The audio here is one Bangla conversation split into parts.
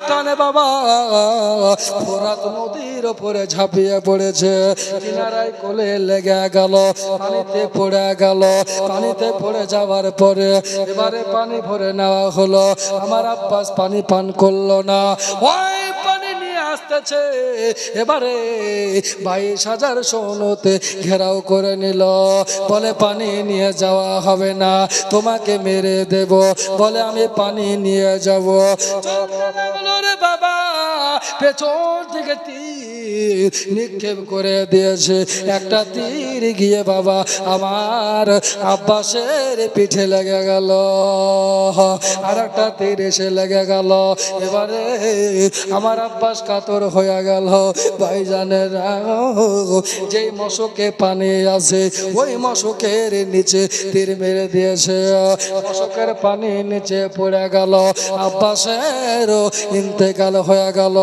টানে বাবা ফোরাত নদীর ওপরে ঝাঁপিয়ে পড়েছে, কিনারায় কোলে লেগে গেল, পানিতে পড়ে গেল। পানিতে পড়ে যাওয়ার পরে এবারে পানি ভরে নেওয়া হলো। আমার আব্বাস পানি পান করলো না, ওই পানি নিয়ে আসতেছে। এবারে 22,000 সৈন্যতে ঘেরাও করে নিল, বলে পানি নিয়ে যাওয়া হবে না, তোমাকে মেরে দেব। বলে আমি পানি নিয়ে যাব। রে বাবা পেছন থেকে তীর নিক্ষেপ করে দিয়েছে। একটা তীর গিয়ে বাবা আমার আব্বাসের পিঠে লেগে গেল, আর একটা তীর এসে লেগে গেল। এবারে আমার আব্বাস কাতর হয়ে গেল। ভাইজানের যেই মশকে পানি আছে ওই মশকের নিচে তীর মেরে দিয়েছে, মশকের পানি নিচে পড়ে গেল। আব্বাসের ইন্তেকাল হয়ে গেল।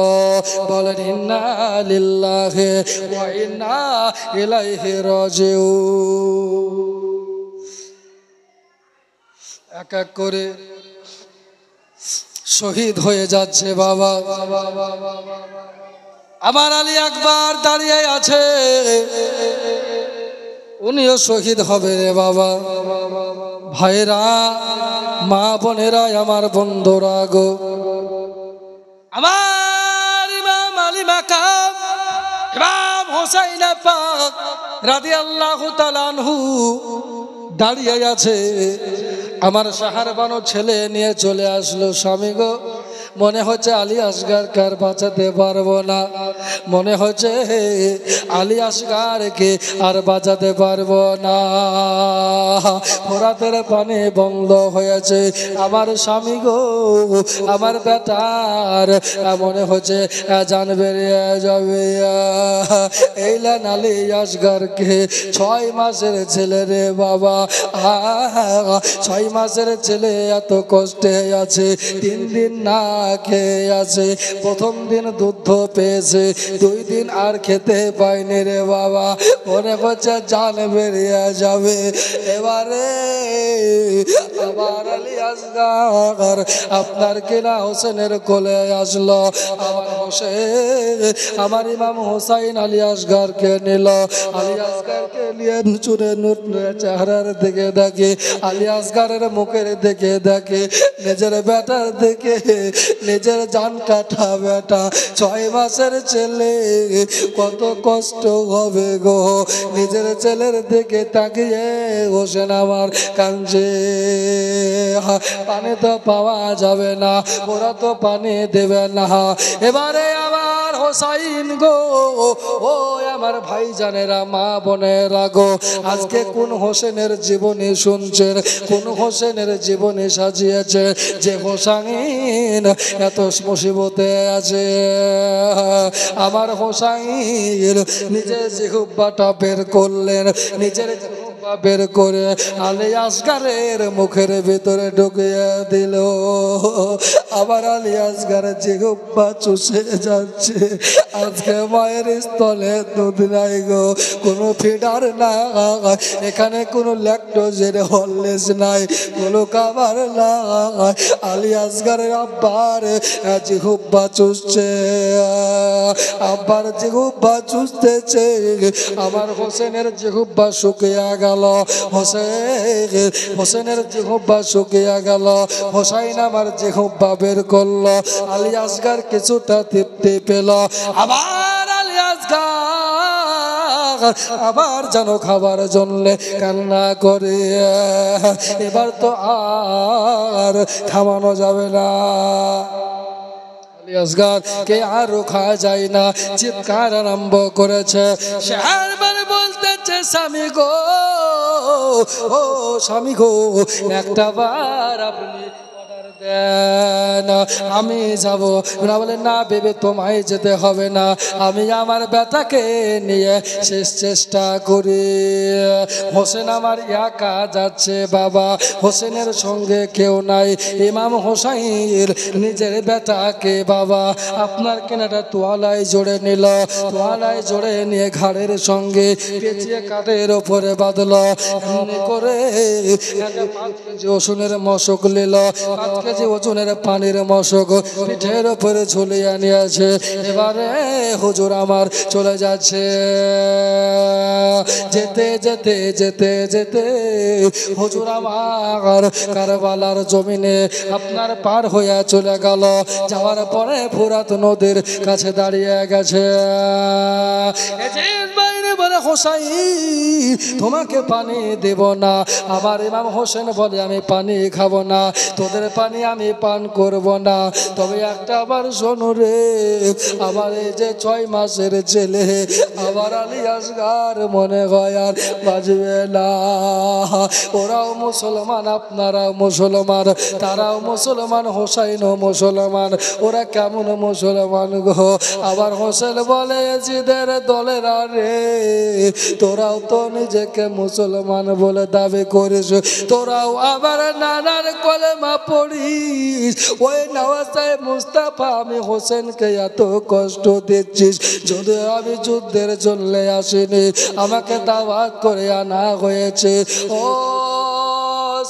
বলেন ইন্না লিল্লাহি ওয়া ইন্না ইলাইহি রাজিউন। এক এক করে শহীদ হয়ে যাচ্ছে বাবা। আমার আলী আকবর দাঁড়িয়ে আছে, উনিও শহীদ হবে রে বাবা। ভাইরা, মা বোনেরা, আমার বন্ধুরা গো, আমার ইমাম আলী মাকাম ইমাম হোসাইন পাক রাদিয়াল্লাহু তাআলা আনহু দাঁড়িয়ে আছে। আমার সাহারবানো ছেলে নিয়ে চলে আসলো। স্বামী গো, মনে হচ্ছে আলী আসগারকে আর বাঁচাতে পারবো না, মনে হচ্ছে আলী আসগারকে আর বাঁচাতে পারবো না। ফোরাতের পানি বন্ধ হয়েছে। আমার স্বামী গো, আমার বেটার মনে হচ্ছে জান বেরিয়ে যাবে। এইলেন আলী আসগারকে, 6 মাসের ছেলে রে বাবা, 6 মাসের ছেলে এত কষ্টে আছে, 3 দিন না খেয়ে আছে। প্রথম দিন দুধ পেয়েছে, 2 দিন আর খেতে পায়নি রে বাবা, মনে হচ্ছে জান বেরিয়ে যাবে। এবারে আবার আলী আসগার আপনার কিনা হোসেনের কোলে আসলো। আমার হোসেন, আমার ইমাম হোসাইন আলী আসগারকে নিল। আলী আসগারকে নিয়ে চুরে নুটে চেহারার দিকে দেখে, আলী আসগারের মুখের দিকে দেখে, নিজের বেটার দিকে, নিজের জান কাটা বেটা, 6 মাসের ছেলে, কত কষ্ট হবে গো। নিজের ছেলের দিকে তাকিয়ে হোসেন আমার কাঁদছে। পানি তো পাওয়া যাবে না, ওরা তো পানি দেবে না। এবারে আমার হোসাইন গো, ও আমার ভাই জানেরা, মা বোনেরা গো, আজকে কোন হোসেনের জীবনী শুনছেন, কোন হোসেনের জীবনী সাজিয়েছে যে হোসাইন এত মুসিবতে আছে। আমার হোসাইন নিজের জিহ্বাটা বের করলেন, নিজের বের করে আলী আসগারের মুখের ভিতরে ঢুকিয়ে দিল। আবার আলী আসগারের জিহ্বা চুষে যাচ্ছে। আজকে মায়ের স্থলে দুধ নাই গো, কোনো ফিডার নাই, এখানে কোনো ল্যাকটোজের হরলিক্স নাই, কোনো খাবার নাই। আলী আসগারের আব্বার জিহ্বা চুষছে, আব্বার জিহ্বা চুষতেছে। আমার হোসেনের জিহ্বা শুকিয়ে গেল, হোসেনের জিহ্বা শুকিয়ে গেল। হোসাইন আমার জিহ্বা বের করলো। আলী আসগার কিছুটা তৃপ্তি পেল। আবার আলী আসগার আবার যেন খাবার জন্য কান্না করে। এবার তো আর থামানো যাবে না। আলী আসগার কে আর রোখা যায় না, চিৎকার আরম্ভ করেছে। শেরবার বলতেছে, স্বামী গো, ও স্বামী গো, একটা বার আপনি আমি যাব না। বলে না ভেবে তোমায় যেতে হবে না, আমি আমার বেটাকে নিয়ে শেষ চেষ্টা করি। হোসেন আমার একা যাচ্ছে বাবা, হোসেনের সঙ্গে কেউ নাই। ইমাম হোসাইন নিজের বেটাকে বাবা আপনার কেনাটা তোয়ালায় জোড়ে নিল, তোয়ালায় জোড়ে নিয়ে ঘাড়ের সঙ্গে পেঁচিয়ে কাঠের ওপরে বাঁধল। এমনি করে 5 কেজি রসুনের মশক নিল, 5 কেজি ওজনের পানির মশক পিঠের উপরে ঝুলিয়ে নিয়েছে। এবারে হুজুর আমার চলে যাচ্ছে। যেতে যেতে যেতে যেতে হুজুর আমার কারবালার জমিনে আপনার পার হয়ে চলে গেল। যাওয়ার পরে ফুরাত নদীর কাছে দাঁড়িয়ে গেছে। বলে হোসাইন তোমাকে পানি দেব না। আবার ইমাম হোসেন বলে আমি পানি খাবো না, তোদের পানি আমি পান করব না। তবে একটা আবার শোনো রে, আবার এই যে 6 মাসের ছেলে আবার আলী আসগার মনে হয় আর বাজবে না। ওরাও মুসলমান, আপনারাও মুসলমান, তারাও মুসলমান, হোসাইনও মুসলমান। ওরা কেমন মুসলমান গো? আবার হোসেন বলে জিদের দলেরা রে, তোরাও তো নিজেকে মুসলমান বলে দাবি করিস, তোরাও আবার নানার কলেমা পড়িস। ওই নওয়াজ মুস্তাফা আমি হোসেনকে এত কষ্ট দিচ্ছিস, যদি আমি যুদ্ধের জন্য আসিনি, আমাকে দাওয়াত করে আনা হয়েছে। ও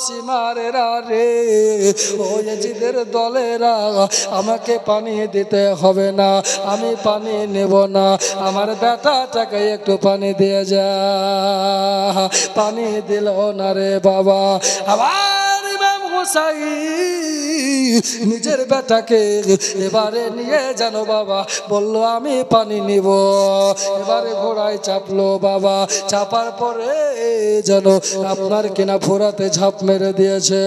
সীমারেরা রে, ও ইয়াজিদের দলেরা, আমাকে পানি দিতে হবে না, আমি পানি নেব না। আমার বেটাটাকে একটু পানি দিয়ে যা। পানি দিল না রে বাবা। আবার ইমাম হোসাইন নিজের বেটাকে এবারে নিয়ে জানো বাবা বলল আমি পানি নিব। এবারে ঘোড়ায় চাপলো বাবা। চাপার পরে যেন আপনার কিনা ফোরাতে ঝাঁপ মেরে দিয়েছে।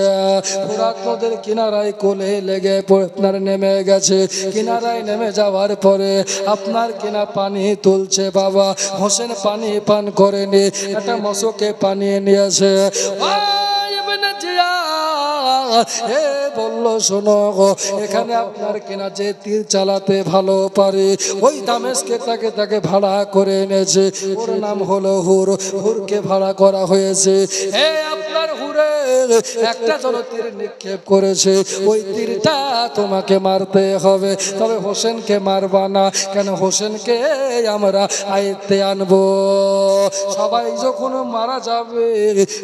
ফোরাত নদীর কিনারায় কোলে লেগে আপনার নেমে গেছে। কিনারায় নেমে যাওয়ার পরে আপনার কিনা পানি তুলছে বাবা। হোসেন পানি পান করেনি, একটা মশকে পানি নিয়েছে। এ বললো শোনো, এখানে আপনার কিনা যে তীর চালাতে ভালো পারে ওই দামেস্কে তাকে ভাড়া করে এনেছে। ওর নাম হলো হুর। হুরকে ভাড়া করা হয়েছে। আপনার হুরে একটা জন তীর নিক্ষেপ করেছে, ওই তীরটা তোমাকে মারতে হবে। তবে হোসেনকে মারবা না। কেন? হোসেনকে আমরা আয়ত্তে আনবো। সবাই যখন মারা যাবে,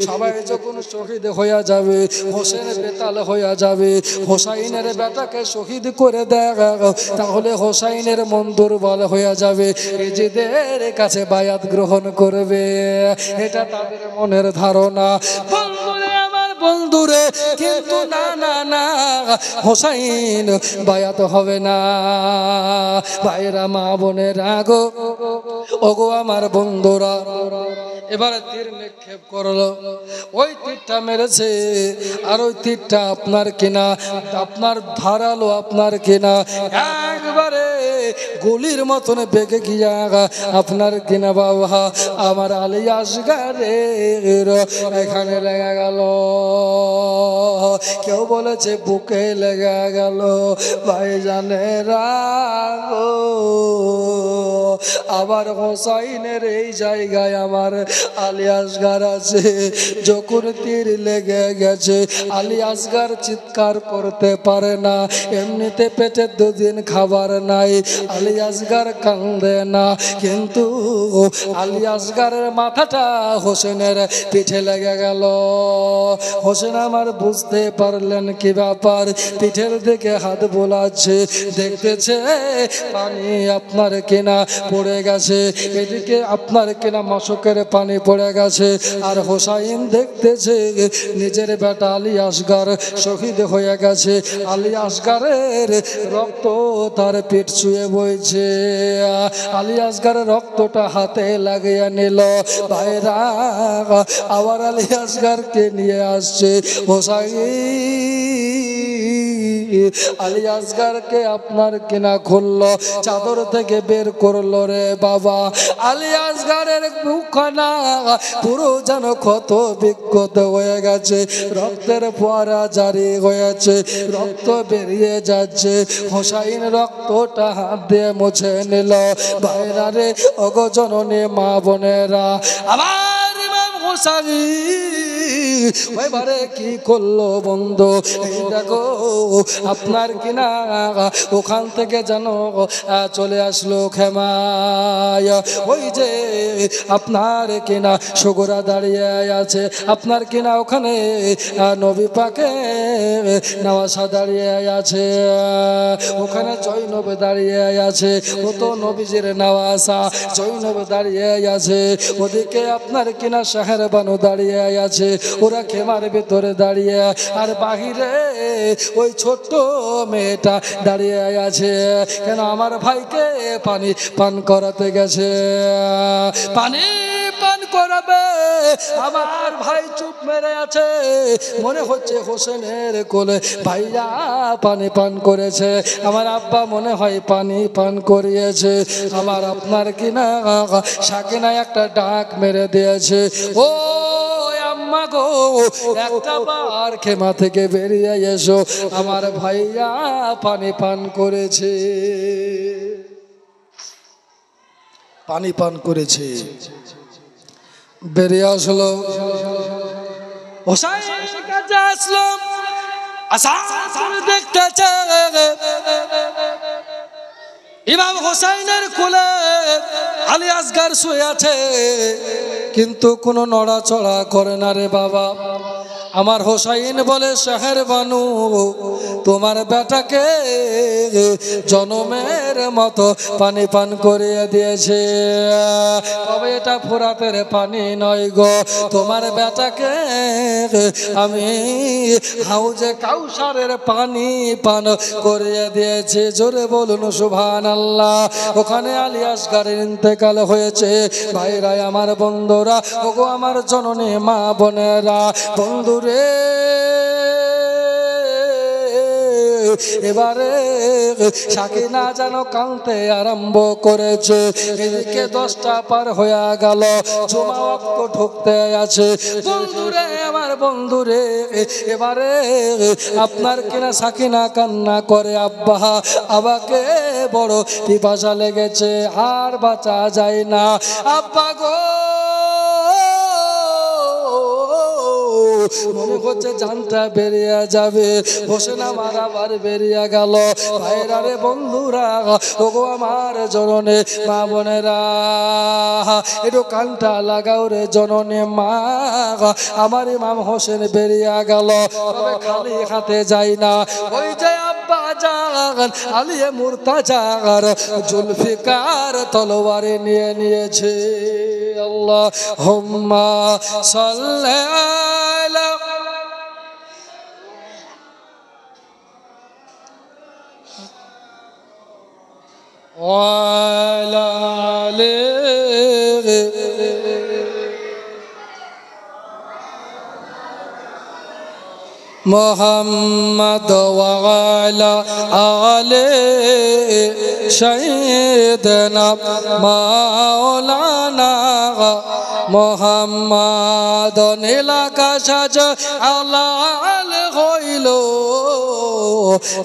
সবাই যখন শহীদ হয়ে যাবে, হোসেন বেতাল হয়ে যাবে, হোসাইনের বেটাকে শহীদ করে দেয়, তাহলে হোসাইনের মন দুর্বল হয়ে যাবে, নিজেদের কাছে বায়াত গ্রহণ করবে। এটা তাদের মনের ধারণা। বন্ধুরে কিন্তু না না না, হোসাইন বায়াত হবে না। ভাইরা মা বোনেরা গো, ওগো আমার বন্ধুরা, এবারে তীর নিক্ষেপ করলো। ওই তীরটা মেরেছে, আর ওই তীরটা আপনার কিনা আপনার ধারালো আপনার কিনা একবারে গুলির মতন বেগে গিয়া আপনার কিনা বাবা আমার আলী আসগারের এখানে লেগে গেল। কেউ বলেছে বুকে লেগে গেল। ভাই জানে রাগো, আবার হোসাইনের এই জায়গায় আমার আলী আসগার আছে। যখন তীর লেগে গেছে, আলী আসগার চিৎকার করতে পারে না। এমনিতে পেটে 2 দিন খাবার নাই, আলী আসগার কান্দে না। কিন্তু আলী আসগারের মাথাটা হোসেনের পিঠে লেগে গেল। হোসেন আমার বুঝতে পারলেন কি ব্যাপার। পিঠের দিকে হাত বোলাচ্ছে, দেখতেছে পানি আপনার কিনা পড়ে গেছে, এদিকে আপনার কিনা মশকের পানি পড়ে গেছে। আর হোসাইন দেখতেছে নিজের বেটা আলী আসগার শহীদ হয়ে গেছে। আলী আসগারের রক্ত তার পেট ছুঁয়ে বইছে। আলী আসগারের রক্তটা হাতে লাগিয়ে নিল। ভাইরা আবার আলী আসগারকে নিয়ে আসছে হোসাইন। আলী আসগারকে আপনার কিনা খুললো, চাদর থেকে বের করলো রে বাবা। আলী আসগারের মুখখানা পুরো যেন ক্ষত বিক্ষত হয়ে গেছে, রক্তের ফোয়ারা জারি হয়েছে, রক্ত বেরিয়ে যাচ্ছে। হোসাইন রক্তটা হাত দিয়ে মুছে নিল। ভাইরা রে, ওগো জননী মা বোনেরা, আবার ইমাম হোসাইন এবারে কি করলো বন্ধু, এই দেখো আপনার কিনা ওখান থেকে যেন চলে আসলো খেমায়, ওই যে আপনার কিনা সগরা দাঁড়িয়ে আছে, আপনার কিনা ওখানে নবী পাকে নওয়াসা দাঁড়িয়ে আছে, ওখানে জৈনব দাঁড়িয়ে আছে, ও তো নবীজির নওয়াসা, জৈনব দাঁড়িয়ে আছে, ওদিকে আপনার কিনা শাহের বানু দাঁড়িয়ে আছে, ওরা খেমার ভিতরে দাঁড়িয়ে, আর বাহিরে ওই ছোট্ট মেয়েটা দাঁড়িয়ে আছে, কেন আমার ভাইকে পানি পান করাতে গেছে, পানি পান করাবে, আমার ভাই চুপ মেরে আছে, মনে হচ্ছে হোসেনের কোলে ভাইয়া পানি পান করেছে, আমার আব্বা মনে হয় পানি পান করিয়েছে, আমার আপনার কিনা সাকিনা একটা ডাক মেরে দিয়েছে, ও আম্মা গো একটা বার খেমা থেকে বেরিয়ে এসো, আমার ভাইয়া পানি পান করেছে, পানি পান করেছে। বেরিয়ে আসলো, হোসাইনের কাছে আসলো, আসার দেখতেছে ইমাম হোসাইনের কোলে আলী আসগার শুয়ে আছে, কিন্তু কোনো নড়াচড়া করে না রে বাবা। আমার হোসাইন বলে, শাহের বানু তোমার বেটাকে জনমের মতো পানি পান করিয়ে দিয়েছে, তবে এটা ফোরাতের পানি নয় গো, তোমার বেটাকে আমি হাউজে কাউসারের পানি পান করিয়ে দিয়েছে, জোরে বলুন সুবহানাল্লাহ। ওখানে আলী আসগারের ইন্তেকাল হয়েছে। ভাইরা আমার, বন্ধুরা, ওগো আমার জননী মা বোনেরা, বন্ধু রে এবারে সাকিনা যেন কাঁদতে আরম্ভ করেছে, এদিকে 10টা পার হয়ে গেল, জুমা ওয়াক্ত ঢুকতে আছে। বন্ধুরে আমার, বন্ধুরে এবারে আপনার কিনা সাকিনা কান্না করে, আব্বা আবাকে বড় পিপাসা লেগেছে, আর বাঁচা যায় না, আব্বা গো মনে হচ্ছে জানটা বেরিয়ে যাবে, হোসেন আমার আবার বেরিয়ে গেল। ভাইরা রে বন্ধুরা, ওগো আমার জননী মা বোনেরা, একটু কানটা লাগাও রে জননী মা, আমার ইমাম হোসেন বেরিয়ে গেল, তবে খালি হাতে যাই না, ওই যে আব্বা জান আলিয়ে মুর্তাজার জুলফিকার তলোয়ারে নিয়ে নিয়েছে। আল্লাহুম্মা সাল্লি আলা ওয়ালা আলি মুহাম্মদ ওয়ালা আলি সাইয়্যিদিনা মাওলানা মুহাম্মদ। নীলাকাশ আলাল হইল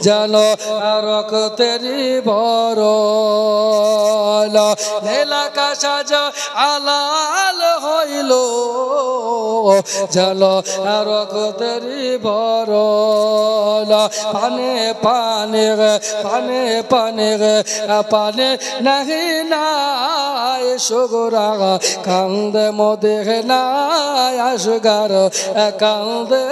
যেন রক্তেরি বরল, নীলাকাশ আলাল হইল যেন রক্তেরি বরল, পানে পানে পানে পানে পানে নাহি নাই সুগরা কান্দে মোদের নাই আসগার কান্দে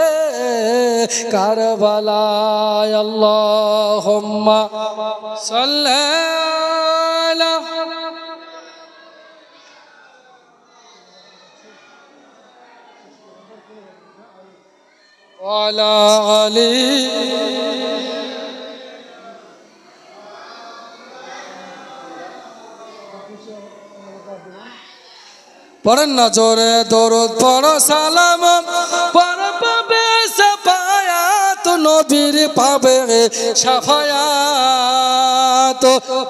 কারবালায়। আল্লাহুম্মা সাল্লি আলা ওয়ালা আলি পড়েন না জোরে দরুদ পড়ো সালাম পড় পাবে সাফায়াত নবীর পাবে সাফায়াত,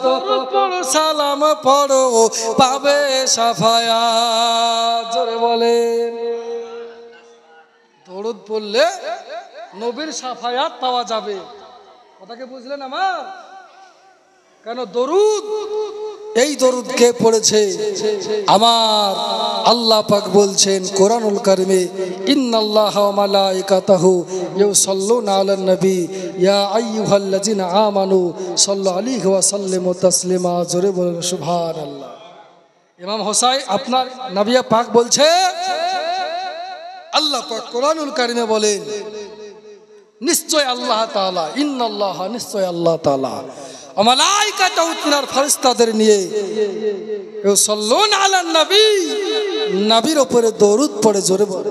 দরুদ পড়ো সালাম পড়ো পাবে সাফায়াত, জোরে বলেন। দরুদ পড়লে নবীর সাফায়াত পাওয়া যাবে, কথাকে বুঝলেন আমার? কেন দরুদ এই দরুদ কে পড়েছে? আমার আল্লাহ পাক বলছেন কোরআনুল কারিমে, ইন্নাল্লাহা ওয়া মালাইকাতাহু ইউসাল্লুনা আলান নবী ইয়া আইয়ুহাল্লাযিনা আমানু সাল্লু আলাইহি ওয়া সাল্লিমু তাসলিমা। জোরে বলুন সুবহানাল্লাহ। ইমাম হোসাইন আপনার নবী পাক বলছে, আল্লাহ পাক কোরআনুল কারিমে বলেন নিশ্চয় আল্লাহ তাআলা, ইন্নাল্লাহা নিশ্চয় আল্লাহ তাআলা মালাইকাতাহু তিনার ফেরেশতাদের নিয়ে ইউসাল্লুনা আলান নবী, নবীর উপরে দরুদ পড়ে। জোরে বলে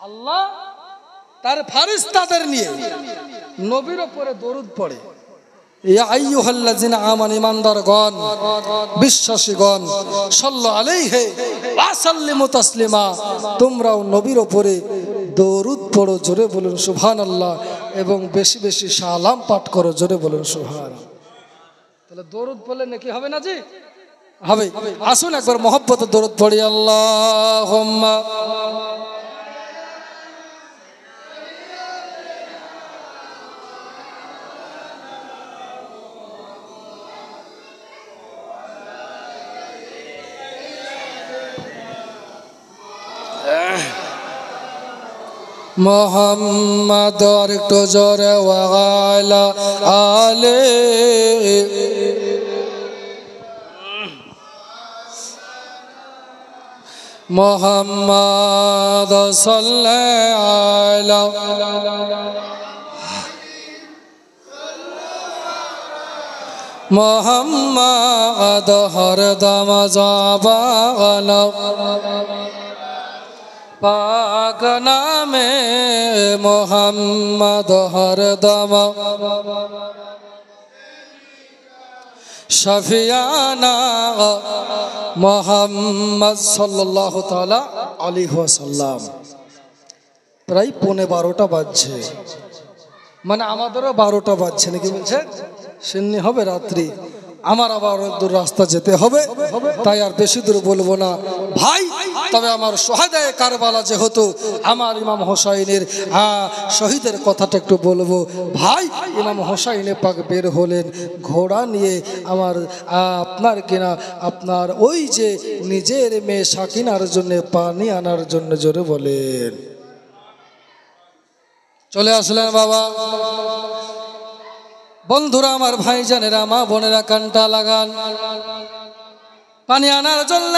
আল্লাহ তার ফেরেশতাদের নিয়ে নবীর উপরে দরুদ পড়ে। ইয়া আইয়ুহাল্লাযিনা আমানু, ঈমানদারগণ, বিশ্বাসীগণ, সাল্লু আলাইহি ওয়া সাল্লিমু তাসলিমা, তোমরাও নবীর উপরে দরুদ পড়ো। জোরে বলুন সুবহানাল্লাহ। এবং বেশি বেশি সালাম পাঠ করো। জোরে বলুন সুবহানাল্লাহ। তাহলে দরুদ পড়লে নাকি হবে না জি? হবে। আসুন একবার মহব্বতে দরুদ পড়ি। আল্লাহুম্মা মোহাম্মদ, আর একটু জোরে, ওয়া আলা আলে মোহাম্মদ সাল্লাল্লাহু মোহাম্মদ হরদম জাবানা পাক নামে মোহাম্মদ হরদম শফিয়ানা মোহাম্মদ সাল্লাল্লাহু তাআলা আলাইহি ওয়াসাল্লাম। প্রায় 11:30 বাজছে, মানে আমাদেরও 12টা বাজছে নাকি বলছে? সিন্নি হবে রাত্রি, আমার আবার দূর রাস্তা যেতে হবে, তাই আর বেশি দূর বলবো না ভাই। তবে আমার সোহাদায়ে কারবালা যেহেতু আমার ইমাম হোসাইনের শহীদের কথাটা একটু বলবো ভাই। ইমাম হোসাইনে পাক বের হলেন ঘোড়া নিয়ে, আমার আপনার কিনা আপনার ওই যে নিজের মেয়ে সাকিনার জন্য পানি আনার জন্য। জোরে বলেন চলে আসলেন বাবা। বন্ধুরা আমার, ভাইজানেরা, মা বোনেরা, কানটা লাগান, পানি আনার জন্য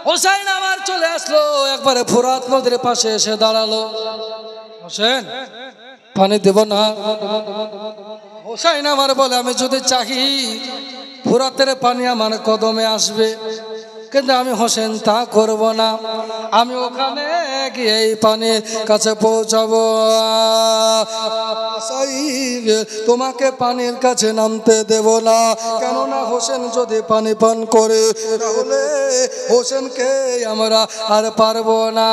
হোসেন আমার চলে আসলো। একবারে ফোরাত নদীর পাশে এসে দাঁড়ালো। হোসেন পানি দেব না? হোসেন আমার বলে, আমি যদি চাহি ফোরাতের পানি আমার কদমে আসবে, কিন্তু আমি হোসেন তা করব না। আমি ওখানে গিয়ে এই পানির কাছে পৌঁছাবো। তোমাকে পানির কাছে নামতে দেব না, কেননা হোসেন যদি পানি পান করে তাহলে হোসেনকে আমরা আর পারবো না।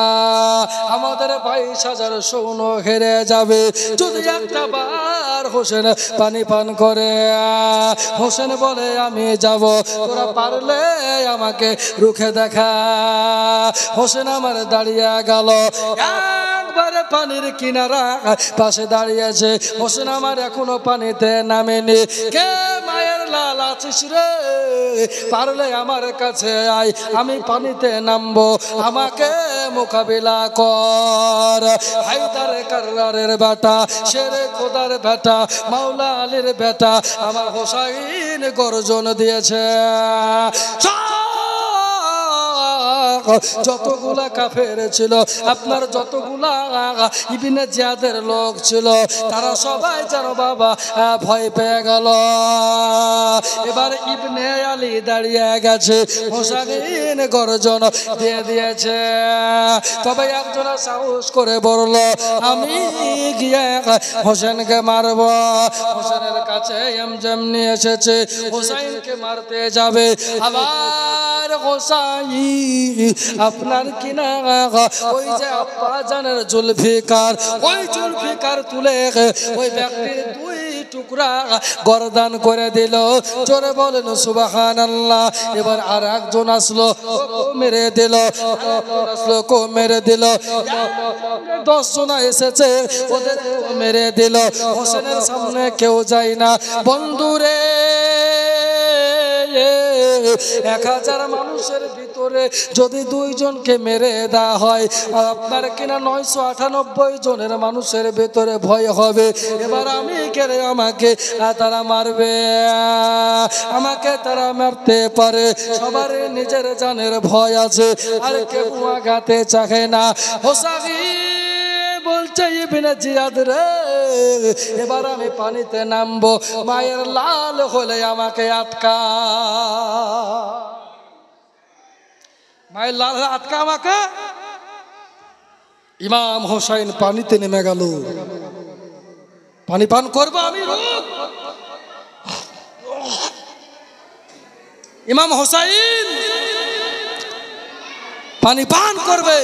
আমাদের 22,000 সৈন্য হেরে যাবে যদি একটা বার হোসেন পানি পান করে। হোসেন বলে, আমি যাব, তোরা পারলে আমাকে রুখে দেখা। হোসেন আমার দাঁড়িয়ে গেল, একবারে পানির কিনারা পাশে দাঁড়িয়েছে। হোসেন আমার এখনো পানিতে নামেনি। কে মায়ের লাল আছিস রে, পারলে আমার কাছে আয়, আমি পানিতে নামবো, আমাকে মোকাবিলা কর। হায়দার কাররারের বেটা, শেরে খোদার বেটা, মাওলা আলীর বেটা আমার হোসাইন গর্জন দিয়েছে। যতগুলা কাফের ছিল, আপনার যতগুলা ইবনে জিয়াদের লোক ছিল, তারা সবাই যেন বাবা ভয় পেয়ে গেল। এবার ইবনে আলী দাঁড়িয়ে গেছে, হোসাইন গর্জন দিয়ে দিয়েছে। তবে একজন সাহস করে বলল, আমি গিয়ে হোসেনকে মারব। হোসেনের কাছে এমজেম নিয়ে এসেছে, হোসাইনকে মারতে যাবে। আবার হোসাইন আপনার কিনা ওই যে আব্বা জানের জুলফিকার, ওই জুলফিকার তুলে ওই ব্যক্তির 2 টুকরা গর্দান করে দিল। জোরে বলেন সুবহানাল্লাহ। এবার আর একজন আসলো, মেরে দিল, আসলো, মেরে দিল। 10 জন এসেছে, ওদের মেরে দিল। হোসেনের সামনে কেউ যায় না। বন্ধুরে 1000 মানুষের ভিতরে যদি 2 জনকে মেরে দেওয়া হয়, আর আপনার কিনা 998 জনের মানুষের ভিতরে ভয় হবে, এবার আমি কেড়ে আমাকে তারা মারবে, আমাকে তারা মারতে পারে। সবার নিজের জানের ভয় আছে, আর কেউ আঘাতে চাহে না। হোসাইন বলছে ইবনে জিয়াদ রে, এবার আমি পানিতে নামবো, মায়ের লাল হলে আমাকে আটকা, মায়ের লাল হলে আটকা আমাকে। ইমাম হোসাইন পানিতে নেমে গেল, পানি পান করবো আমি। ইমাম হোসাইন পানি পান করবে,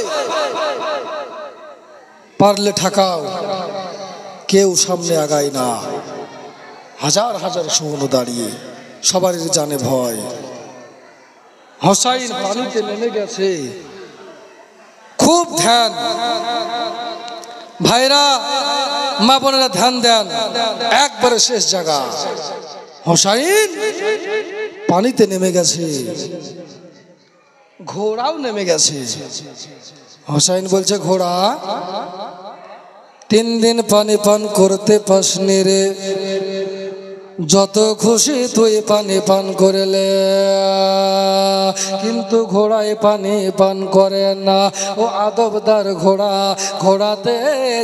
পারলে ঠাকাও, কেউ সামনে আগায় না। হাজার হাজার সৈন্য দাঁড়িয়ে, সবারই জানে ভয়। হোসাইন পানিতে নেমে গেছে, খুব ধ্যান। ভাইরা মা বোনেরা ধ্যান দেন, একবারে শেষ জায়গা। হোসাইন পানিতে নেমে গেছে, ঘোড়াও নেমে গেছে। হোসাইন বলছে, ঘোড়া 3 দিন পানি পান করতে পাসনি রে, যত খুশি তুই পানি পান করলে, কিন্তু ঘোড়ায় পানি পান করে না। ও আদবদার ঘোড়া, ঘোড়াতে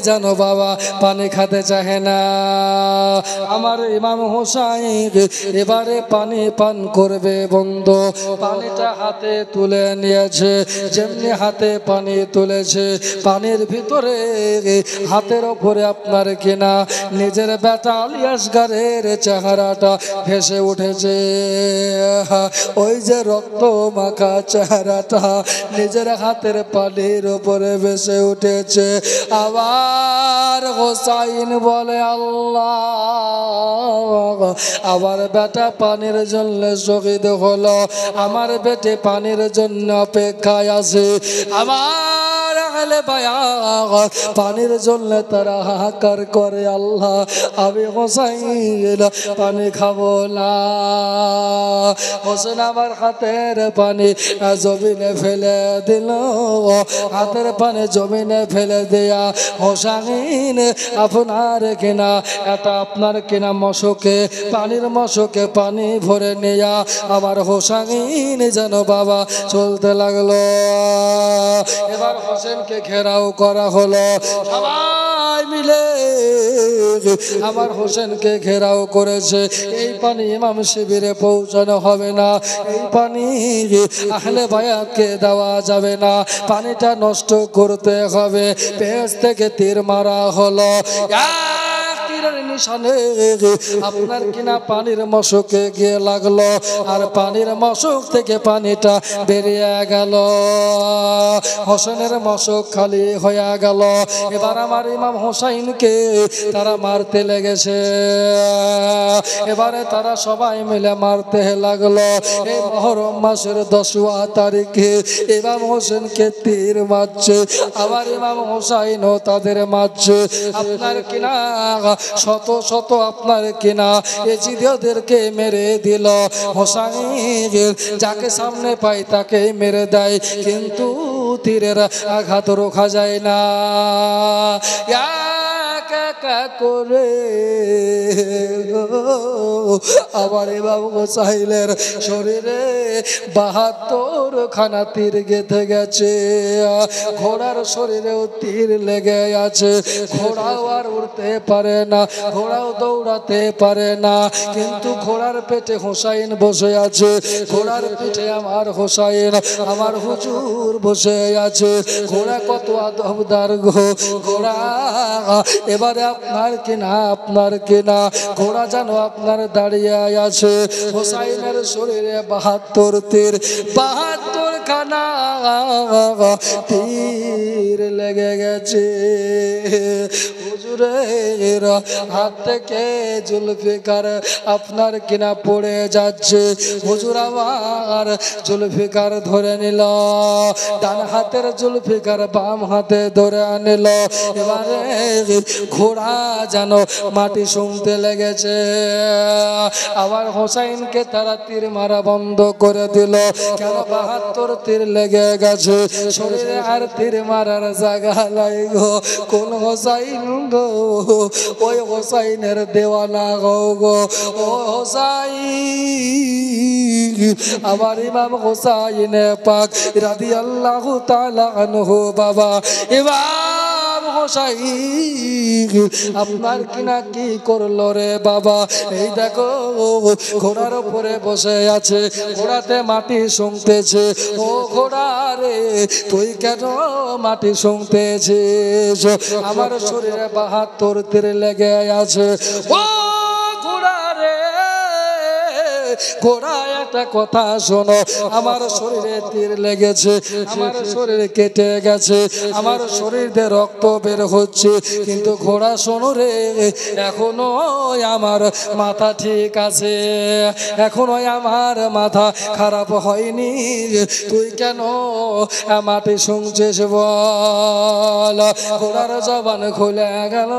যেন বাবা পানি খেতে চাহে না। আমার ইমাম হোসাইন এবারে পানি পান করবে বন্ধু, পানিটা হাতে তুলে নিয়েছে। যেমনি হাতে পানি তুলেছে, পানির ভিতরে হাতের ওপরে আপনার কিনা নিজের বেটা আলী আসগারের চেহারাটা ভেসে উঠেছে। ওই যে রক্ত মাখা চেহারাটা নিজের হাতের পানির উপরে ভেসে উঠেছে। আবার হোসাইন বলে, আল্লাহ, আবার বেটা পানির জন্য শহীদ হলো, আমার বেটে পানির জন্য অপেক্ষায় আছে। আমার আহলে বায়াত পানির জন্য তারা হাহাকার করে, আল্লাহ আমি হোসাইন পানি খাবো না। হোসেন আবার হাতের পানি জমিনে ফেলে দিল, হাতের পানি জমিনে ফেলে দেয়া হোসাইন আপনার কিনা এটা আপনার কিনা মশকে, পানির মশকে পানি ভরে নেয়া আমার হোসাইন যেন বাবা চলতে লাগলো। এবার হোসেনকে ঘেরাও করা হলো, সবাই মিলে আমার হোসেনকে ঘেরাও করেছে। এই পানি ইমাম শিবিরে পৌঁছানো হবে না, এই পানি আহলে বায়াতকে দেওয়া যাবে না, পানিটা নষ্ট করতে হবে। পেছ থেকে তীর মারা হলো, নিশানে আপনার কিনা পানির মশকে গিয়ে লাগলো, আর পানির মশক থেকে পানিটা বেরিয়ে গেল, হোসেনের মশক খালি হয়ে গেল। এবার আমার ইমাম হোসাইনকে তারা মারতে লেগেছে, এবারে তারা সবাই মিলে মারতে লাগলো। এই মহরম মাসের 10ওয়া তারিখে ইমাম হোসেনকে তীর মারছে, আবার ইমাম হোসাইনও তাদের মারছে। আপনার কিনা শত শত আপনার কিনা এজিদেরকে মেরে দিল। হোসাইন যাকে সামনে পাই তাকে মেরে দেয়, কিন্তু তীরের আঘাত রোখা যায় না। করে আবার ইমাম হোসাইনের শরীরে 72 খানা তীর গেঁথে গেছে, ঘোড়ার শরীরেও তীর লেগে আছে। ঘোড়াও আর উড়তে পারে না, ঘোড়াও দৌড়াতে পারে না, কিন্তু ঘোড়ার পেটে হোসাইন বসে আছে, ঘোড়ার পিঠে আমার হোসাইন আমার হুজুর বসে আছে। ঘোড়া কত আদবদার গো ঘোড়া, এবারে আপনার কিনা ঘোড়া যেন আপনার দাঁড়িয়ে আছে। হোসাইনের শরীরে 72 তীর, 72 খানা তীর লেগে গেছে। হুজুর হুজুরের হাত থেকে জুলফিকার আপনার কিনা পড়ে যাচ্ছে। হুজুর আমার জুলফিকার ধরে নিল, ডান হাতের জুলফিকার বাম হাতে ধরে আনিল। এবারে ঘোড়া যেন মাটি শুনতে লেগেছে। আবার হোসাইনকে তারা তীর মারা বন্ধ করে দিল। কেন? 72 তীর লেগে গেছে শরীরে, আর তীর মারার জায়গা নাই গো। কোন হোসাইন গো? ওই হোসাইনের দেওয়ানা গো গো। ও হোসাইন, আমার ইমাম হোসাইন পাক রাদিয়াল্লাহু তাআলা আনহু বাবা। ইমাম হোসাইন আপনার কিনা কি করলো রে বাবা? এই দেখো ঘোড়ার উপরে বসে আছে, ঘোড়াতে মাটি শুনতেছে। ও ঘোড়া রে, তুই কেন মাটি শুনতেছিস? আমার শরীরে 72 তীর লেগে আছে। ও ঘোড়া রে, ঘোড়া একটা কথা শোনো, আমার শরীরে তীর লেগেছে, আমার শরীর কেটে গেছে, আমার শরীর দিয়ে রক্ত বের হচ্ছে, কিন্তু ঘোড়া শোনো রে, এখনো আমার মাথা ঠিক আছে, এখনো আমার মাথা খারাপ হয়নি। তুই কেন মাটি শুনছিস বল? ঘোড়ার জবান খুলে গেল।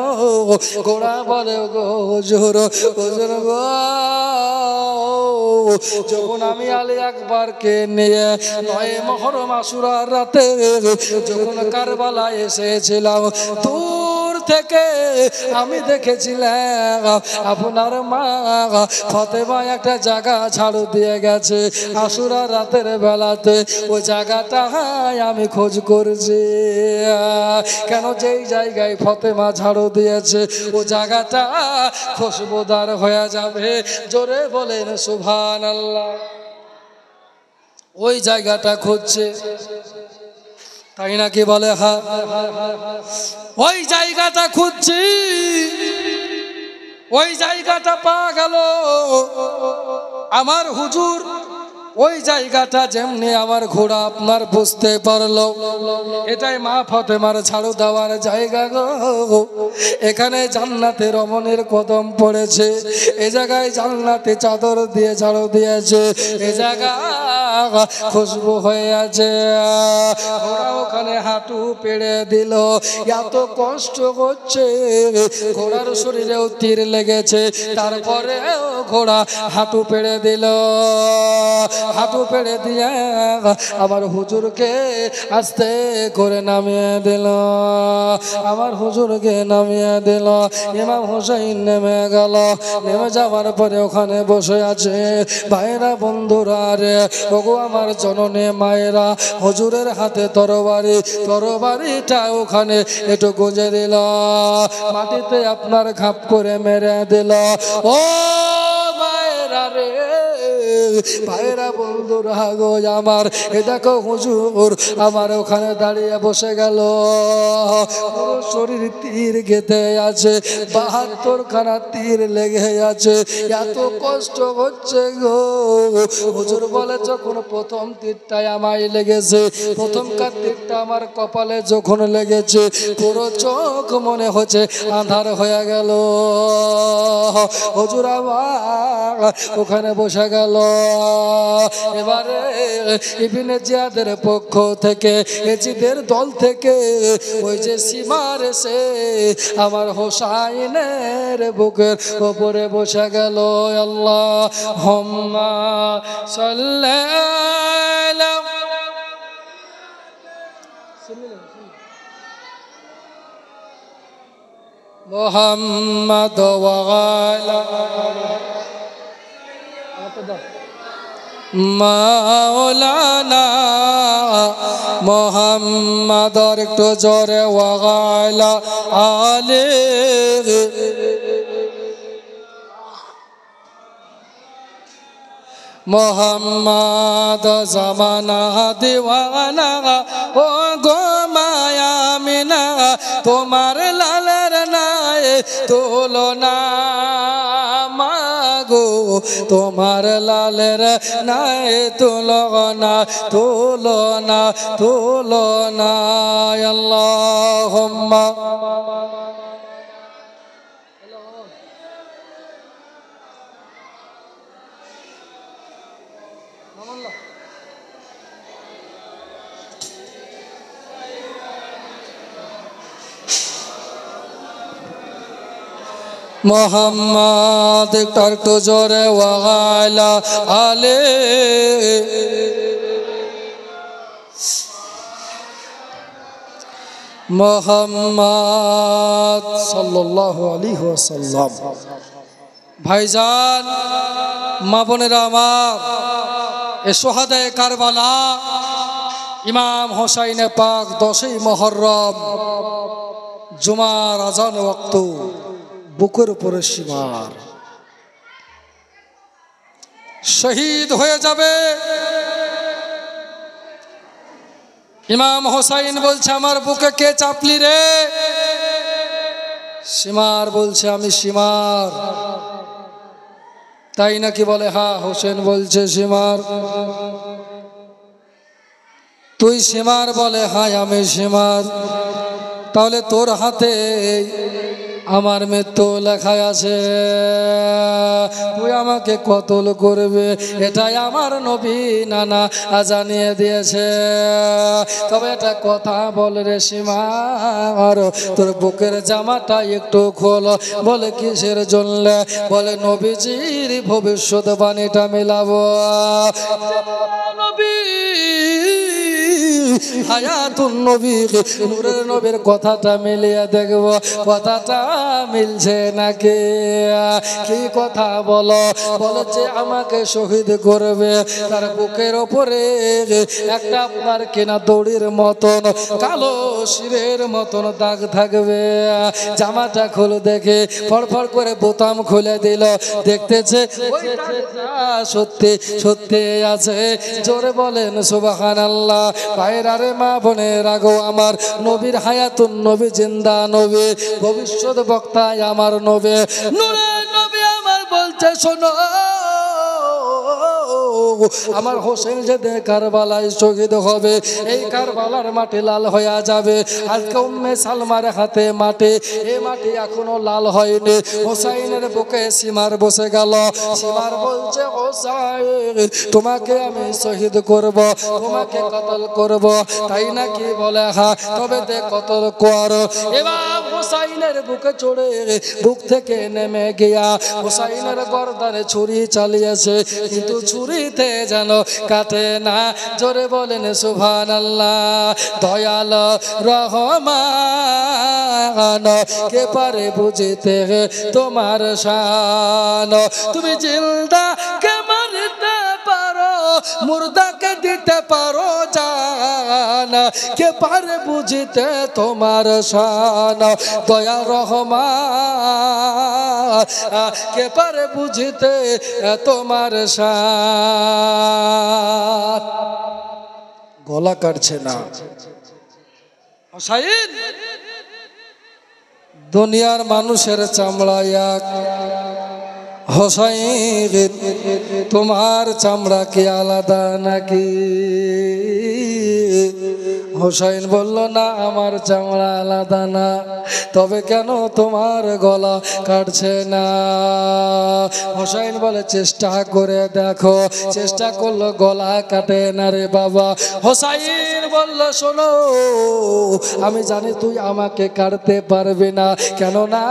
ঘোড়া বলে গো হুজুর, হুজুর গো, যখন আমি আলী আকবরকে নিয়ে 9 মুহররম আশুরার রাতে যখন কারবালা এসেছিলাম, দূর থেকে আমি দেখেছিলাম আপনার মা ফাতেমা একটা জায়গা ঝাড়ু দিয়ে গেছে আশুরার রাতের বেলাতে। ওই জায়গাটা আমি খোঁজ করছি, কেন যেই জায়গায় ফাতেমা ঝাড়ু দিয়েছে ও জায়গাটা খুশবুদার হয়ে যাবে। জোরে বলেন সুবহানাল্লাহ। ওই জায়গাটা খুঁজছে, তাই নাকি বলে? হ্যাঁ, ওই জায়গাটা খুঁজছি, ওই জায়গাটা পাওয়া গেল। আমার হুজুর ওই জায়গাটা যেমনি আমার ঘোড়া আপনার বুঝতে পারলো, এটাই মা ফাতেমার ঝাড়ু দেওয়ার জায়গা গো। এখানে জান্নাতে রমণের কদম পড়েছে, এ জায়গায় জান্নাতে চাদর দিয়ে ঝাড়ু দিয়েছে, এ জায়গা খুশবু হয়ে আছে। ঘোড়া ওখানে হাঁটু পেড়ে দিল, এত কষ্ট হচ্ছে, ঘোড়ার শরীরেও তীর লেগেছে, তারপরে ঘোড়া হাঁটু পেড়ে দিল। হাঁটু পেড়ে দিয়ে আমার হুজুরকে আস্তে করে নামিয়ে দিল, আমার হুজুরকে নামিয়ে দিল। ইমাম হোসেন নেমে গেল, নেমে যাওয়ার পরে ওখানে বসে আছে। ভাইরা বন্ধুরা রে, ওগো আমার জননী মায়েরা, হুজুরের হাতে তরবারি, তরবারিটা ওখানে একটু গুঁজে দিল, মাটিতে আপনার ঘাপ করে মেরে দিল। ও মায়েরা রে, ভাইরা বন্ধুরা গো আমার, এ দেখো হুজুর আমার ওখানে দাঁড়িয়ে বসে গেল, শরীর তীর গেঁথে আছে, 72 খানা তীর লেগে আছে, এত কষ্ট হচ্ছে গো। হুজুর বলে যখন প্রথম তীরটাই আমায় লেগেছে, প্রথমকার তীরটা আমার কপালে যখন লেগেছে, পুরো চোখ মনে হচ্ছে আঁধার হয়ে গেল। হুজুর আমার ওখানে বসে গেল। এবারে ইবনে জিয়াদের পক্ষ থেকে, এজিদের দল থেকে ওই যে সীমার এসে আমার হোসাইনের বুকের ওপরে বসে গেল। আল্লাহুম্মা সাল্লি আলা মুহাম্মাদ ওয়া আলা মাওলানা মুহাম্মাদ, একটু জোরে ওয়া আলা আলি মুহাম্মাদ। জামানা দিওয়ানা ও গো মায়া মিনা, তোমার লালের নাই তুলনা মাগো, তোমার লালের নাই তুলনা, তুলনা তুলনা। আল্লাহুম্মা মোহাম্মদ একটু জোরে ওয়ালা আলে মোহাম্মদ সাল্লাল্লাহু আলাইহি ওয়াসাল্লাম। ভাইজান, মা বোনেরা আমার, এ সোহাদায়ে কারবালা ইমাম হোসাইনে পাক 10ই মুহররম জুমার আজান ওয়াক্ত বুকের উপরে সীমার শহীদ হয়ে যাবে। ইমাম হোসাইন বলছে, আমার বুকে কে চাপলি রে? সীমার বলছে, আমি সীমার। তাই নাকি? বলে হ্যাঁ। হোসেন বলছে, সীমার তুই সীমার? বলে হ্যাঁ, আমি সীমার। তাহলে তোর হাতে আমার মৃত্যু লেখা আছে, তুই আমাকে কতল করবে, এটাই আমার নবী নানা জানিয়ে দিয়েছে। তবে একটা কথা বল রে সীমার, তোর বুকের জামাটা একটু খোল। বলে কিসের জন্য? বলে নবীজির ভবিষ্যৎবাণীটা মিলাবো। নবী হায়াতুন নবী, নূরের নবীর কথাটা মিলিয়ে দেখব কথাটা মিলছে নাকি। কি কথা বলো? বলেছে আমাকে শহীদ করবে, তার বুকের ওপরে একটা আপনার কেনা দড়ির মতন কালো শিরের মতন দাগ থাকবে। জামাটা খুলে দেখে ফড়ফড় করে বোতাম খুলে দিল, দেখতেছে সত্যি সত্যি আছে। জোরে বলেন সুবহানাল্লাহ। ভাইরারে মা বোনের আগো, আমার নবীর হায়াতুন নবী, জিন্দা নবী, ভবিষ্যৎ বক্তায় আমার নবী, নূরের নবী আমার বলছে, শোনো আমার হোসেন যেতে কারবালায় শহীদ হবে, এই কারবালার মাটি লাল হয়ে যাবে। আজকে উম্মে সালমার হাতে মাটি, এই মাটি এখনো লাল হয়নি। হোসাইনের বুকে সীমার বসে গেল। সীমার বলছে, হোসাইন তোমাকে আমি শহীদ করব, তোমাকে কতল করব। তাই নাকি? বলে হ্যাঁ। তবে তে কতল কর। এবার হোসাইনের বুকে চড়ে বুক থেকে নেমে গিয়া হোসাইনের গর্দানে ছুরি চালিয়েছে, কিন্তু ছুরিতে যেন কাটে না। জোরে বলেন সুবহানাল্লাহ। দয়াল রহমান কে পারে বুঝিতে তোমার শান। তুমি জিন্দা কে মারতে পারো, মুর্দাকে দিতে পারো জান, কে পারে বুঝিতে তোমার শান। দয়া রহমান কে পারে বুঝিতে তোমার শান। গলা কাটছে না। হোসাইন দুনিয়ার মানুষের চামড়া এক, হোসাইন তোমার চামড়া কি আলাদা নাকি? হোসাইন বলল, না আমার চামড়া আলাদা না। তবে কেন তোমার গলা কাটছে না? হোসাইন বলে, চেষ্টা করে দেখো। চেষ্টা করলো, গলা কাটে না রে বাবা। হোসাইন বলল, শোনো আমি জানি তুই আমাকে কাটতে পারবি না, কেননা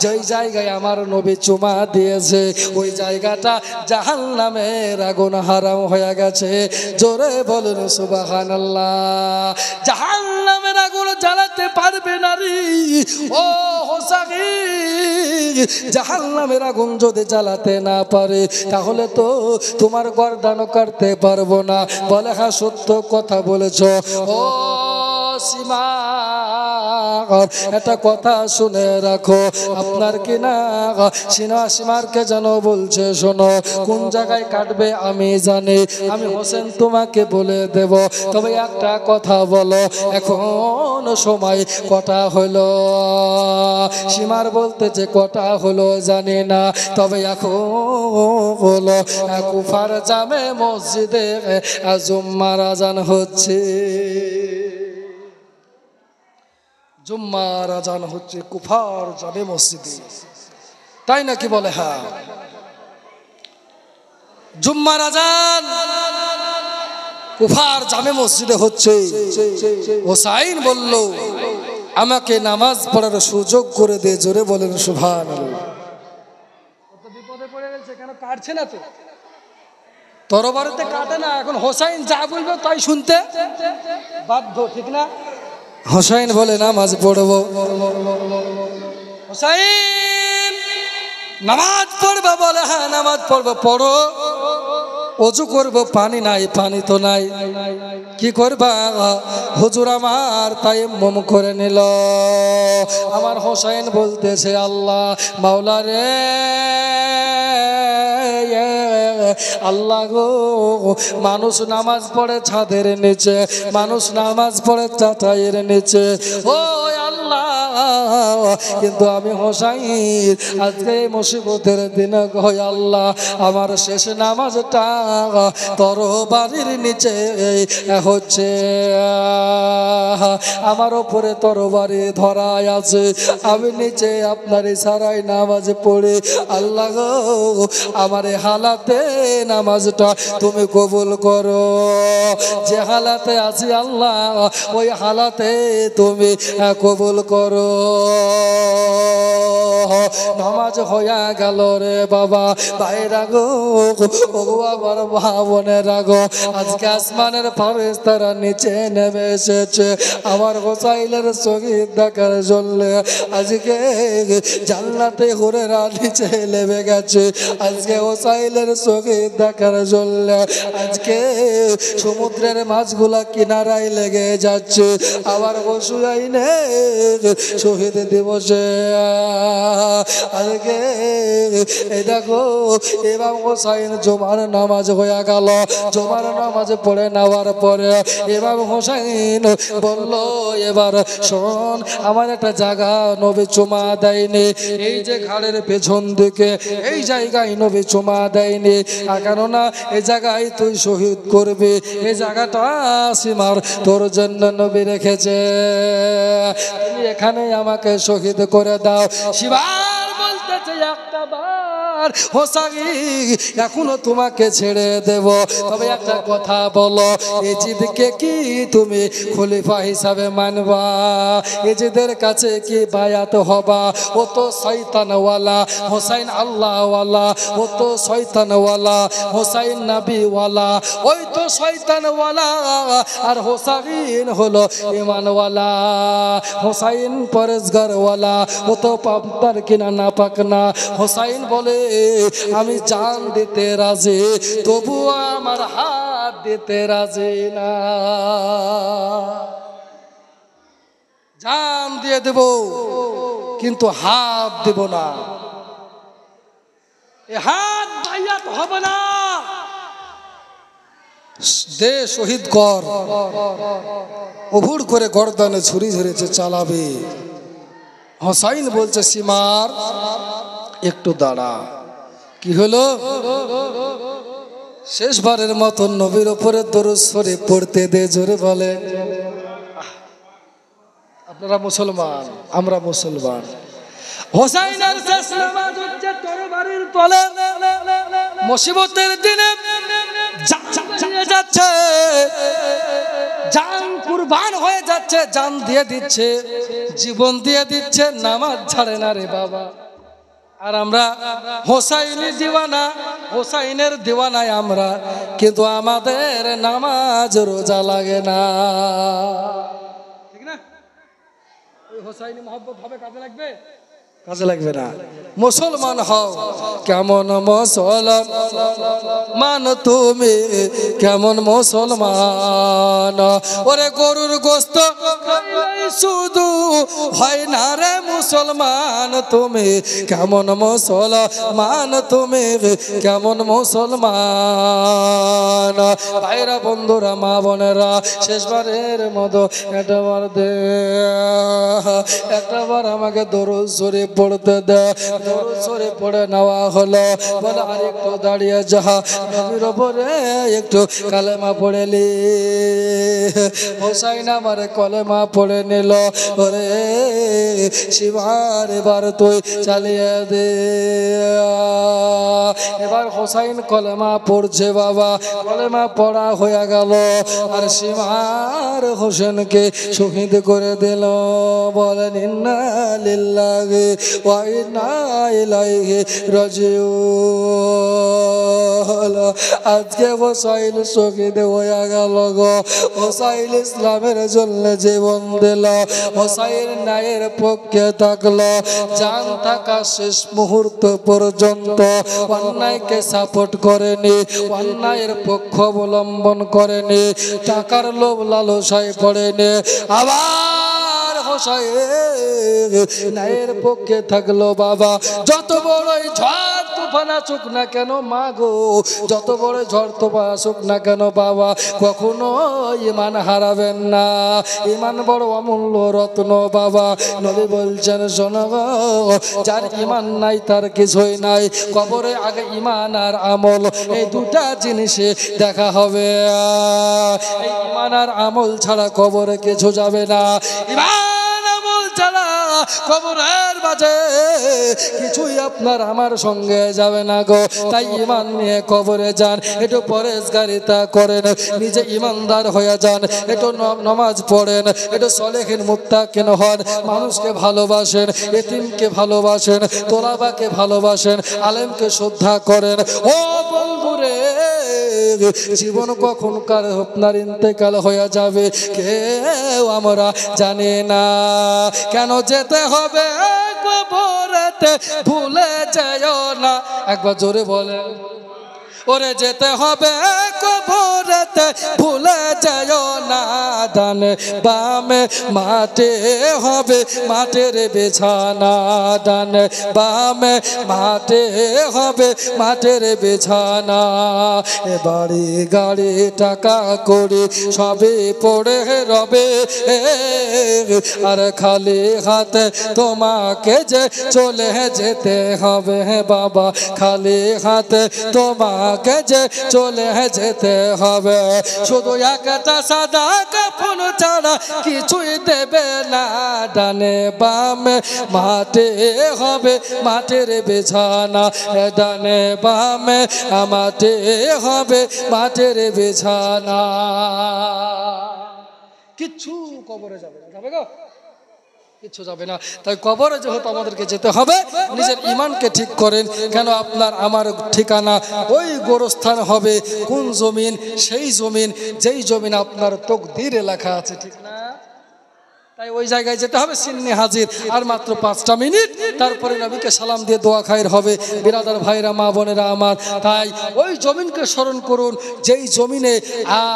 যেই জায়গায় আমার নবী চুমা দিয়েছে ওই জায়গাটা জাহান্নামের আগুন হারাম হয়ে গেছে। জোরে বলুন সুবহানাল্লাহ। জাহান্নামের আগুন জ্বালাতে পারবে না রে ও হোসাইন। জাহান্নামের আগুন যদি জ্বালাতে না পারে তাহলে তো তোমার গর্দানও কাটতে পারবো না। বলে হ্যাঁ সত্য কথা বলেছ। ও সীমা, একটা কথা শুনে রাখো, আপনার কিনা সীমারকে যেন বলছে, শোনো কোন জায়গায় কাটবে আমি জানি, আমি হোসেন তোমাকে বলে দেব। তবে একটা কথা বলো, এখন সময় কটা হলো? সীমার বলতে যে কটা হলো জানি না, তবে এখন হলো কুফার জামে মসজিদে জুম্মার আজান হচ্ছে। জুম্মার আজান হচ্ছে কুফার জামে মসজিদে। তাই নাকি? বলে হ্যাঁ। জুম্মার আজান কুফার জামে মসজিদে হচ্ছে। হোসাইন বলল, আমাকে নামাজ পড়ার সুযোগ করে দে। জোরে বলেন সুবহানাল্লাহ। কত বিপদে পড়ে গেছে, কেন কাটছে না তো, তরবারিতে কাটে না, এখন হোসাইন যা বলবে তাই শুনতে বাধ্য, ঠিক না? হোসাইন বলে নামাজ পড়বো। হোসাইন নামাজ পড়বো বলে, হ্যাঁ নামাজ পড়বো। পড়ো। অজু করবো, পানি নাই, পানি তো নাই, কি করবা? হুজুর আমার তায়াম্মুম করে নিল। আমার হোসাইন বলতেছে, আল্লাহ মাওলা রে, আল্লাহ গো, মানুষ নামাজ পড়ে ছাদের নিচে, মানুষ নামাজ পড়ে চাটাইয়ের নিচে, ও আল্লাহ, কিন্তু আমি হোসাইন আজকে এই মুসিবতের দিনে গো আল্লাহ, আমার শেষ নামাজটা তরবারির নিচে হচ্ছে, আমার উপরে তরবারি ধরাই আছে, আমি নিচে আপনার ইশারায় নামাজ পড়ে, আল্লাহ গো আমার এই হালাতে নামাজটা তুমি কবুল করো। যে হালাতে আছি আল্লাহ, ওই হালাতে তুমি কবুল করো। নামাজ হইয়া গেল রে বাবা, ভাইরা গো, আমার ভাবনেরা গো, আজকে আসমানের ফেরেশতারা নিচে নেমে এসেছে আমার হোসাইনের শহীদ দেখার জন্য। আজকে জান্নাতে হুরেরা নিচে নেমে গেছে আজকে হোসাইনের শহীদ দেখার জন্য। আজকে সমুদ্রের মাছগুলা কিনারায় লেগে যাচ্ছে আবার হোসাইনে শহীদ দিবসে। আজকে এই দেখো, এবার হোসাইন জুমার নামাজ হয়ে গেল। জুমার নামাজ পড়ে নেওয়ার পরে এবার হোসাইন বলল, এবার শোন, আমার একটা জায়গা নবী চুমা দেয়নি, এই যে ঘাড়ের পেছন দিকে এই জায়গায় নবী চুমা দেয়নি, কেননা এই জায়গায় তুই শহীদ করবি, এই জায়গাটা সীমার তোর জন্য নবী রেখেছে, তুমি এখানে আমাকে শহীদ করে দাও। শিবার বলতেছে, একটা বার হোসাইন এখনো তোমাকে ছেড়ে দেব, তবে একটা কথা বলো, এজিদকে কি তুমি খলিফা হিসাবে মানবা? এজিদের কাছে কি বায়াত হবা? ও তো শয়তানওয়ালা, হোসাইন আল্লাহওয়ালা, ও তো শয়তানওয়ালা, হোসাইন নবীওয়ালা, ওই তো শয়তানওয়ালা, আর হোসাইন হলো ঈমানওয়ালা, হোসাইন পরেজগারওয়ালা, ও তো পাপদার কিনা না পাক না। হোসাইন বলে, আমি জান দিতে রাজি, তবুও আমার হাত দিতে রাজি না। জান দিয়ে দেব কিন্তু হাত দেব না, এ হাত বাইয়াত হবে না। দে শহীদ কর, অভুর করে গর্দানে ছুরি ধরেছে চালাবে। হোসাইন বলছে, সীমার একটু দাঁড়া। কি হলো? শেষবারের মতন নবীর উপরে দরুদ শরীফ পড়তে দে। জোরে বলে, আপনারা মুসলমান, আমরা মুসলমান। হোসাইনের শেষ নামাজ হচ্ছে তরবারির তলে, মুসিবতের দিনে যাচ্ছে, জান কুরবান হয়ে যাচ্ছে, জান দিয়ে দিচ্ছে, জীবন দিয়ে দিচ্ছে, নামাজ ছাড়ে না রে বাবা। আর আমরা হোসাইনের দিওয়ানা, হোসাইনের দিওয়ানায় আমরা, কিন্তু আমাদের নামাজ রোজা লাগে না, ঠিক না? ওই হোসাইনি মহব্বত হবে, কাজে লাগবে? কাজে লাগবে না। মুসলমান হও, কেমন মুসলমান তুমি, কেমন মুসলমান? ওরে গরুর গোস্ত শুধু হয় না রে মুসলমান তুমি, কেমন মুসলমান তুমি, কেমন মুসলমান? ভাইরা, বন্ধুরা, মা বোনেরা, শেষবারের মতো একটাবার দে, একটাবার আমাকে দরুদ শরীফ পড়তে দে। দরুদ শরীফ পড়ে নেওয়া হলো। বলে, আর একটু দাঁড়িয়ে যা, নবীর উপরে একটু কালেমা পড়ে লি। হোসাইন আমার কলেমা পড়ে নিল। ওরে শিবার, এবার তুই চালিয়ে দে। এবার হোসাইন কলেমা পড়ছে বাবা, কলেমা পড়া হয়ে গেল আর সীমার হোসেনকে শহীদ করে দিল। বলেন ইন্না লিল্লাহি ওয়া ইন্না ইলাইহি রাজিউন। আজকে হোসাইন শহীদ হয়ে গেল গো। হোসাইন ইসলামের জন্য জীবন দিল, হোসাইন ন্যায়ের পক্ষে থাকলো, জান থাকা শেষ মুহূর্ত পর্যন্ত অন্যায়কে সাপোর্ট করেনি, অন্যায়ের পক্ষ অবলম্বন করেনি, টাকার লোভ লালসায় পড়েনি। আবার হোসাইন ন্যায়ের পক্ষে থাকলো বাবা। যত বড়ই ঝড় তুফান আসুক না কেন মা গো, যত বড় ঝড় তুফান আসুক না কেন বাবা, কখনো ঈমান হারাবেন না। ঈমান বড় অমূল্য রত্ন বাবা। নবী বলছেন শোনো গো, যার ঈমান নাই তার কিছুই নাই। কবরে আগে ঈমান আর আমল, এই দুটা জিনিসে দেখা হবে। এই ঈমান আর আমল ছাড়া কবরে কিছু যাবে না। ঈমান আমল ছাড়া কবরের মাঝে কিছুই আপনার আমার সঙ্গে যাবে না গো। তাই ঈমান নিয়ে কবরে যান, একটু পরেজগারিতা করেন, নিজে ঈমানদার হয়ে যান, একটু নামাজ পড়েন, একটু সলেহিন মুত্তাকিন হন, মানুষকে ভালোবাসেন, এতিমকে ভালোবাসেন, তোলাবাকে ভালোবাসেন, আলেমকে শ্রদ্ধা করেন। ও বন্ধুরে, জীবন কখনকার আপনার ইন্তেকাল হয়ে যাবে কেউ আমরা জানি না। কেন যেতে হবে কবরেতে ভুলে যেও না। একবার জোরে বলে, ওরে যেতে হবে কবরেতে ভুলে যেও না। ডানে বামে মাঠে হবে মাঠের বিছানা, ডানে বামে মাঠে হবে মাঠের বিছানা। এ বাড়ি গাড়ি টাকা করি সবই পড়ে রবে, আর খালি হাতে তোমাকে যে চলে যেতে হবে বাবা, খালি হাতে তোমাকে যে চলে যেতে হবে। শুধু একটা সাদা কাফন ছাড়া কিছুই দেবে না। ডানে বামে মাঠে হবে মাঠের বিছানা, ডানে বামে মাঠে হবে মাঠের বিছানা। কিচ্ছু কবরে যাবে না, যাবে গো কিচ্ছু যাবে না। তাই কবরে যেহেতু আমাদেরকে যেতে হবে, নিজের ঈমানকে ঠিক করেন। কেন আপনার আমার ঠিকানা ওই গোরস্থান হবে কোন জমিন? সেই জমিন যেই জমিন আপনার তকদিরে লেখা আছে, ঠিক না? তাই ওই জায়গায় যেতে হবে, সিন্নি হাজির। আর মাত্র 5টা মিনিট, তারপরে নবীকে সালাম দিয়ে দোয়া খায়ের হবে। বিরাদার ভাইরা, মা বোনেরা আমার, তাই ওই জমিনকে স্মরণ করুন যেই জমিনে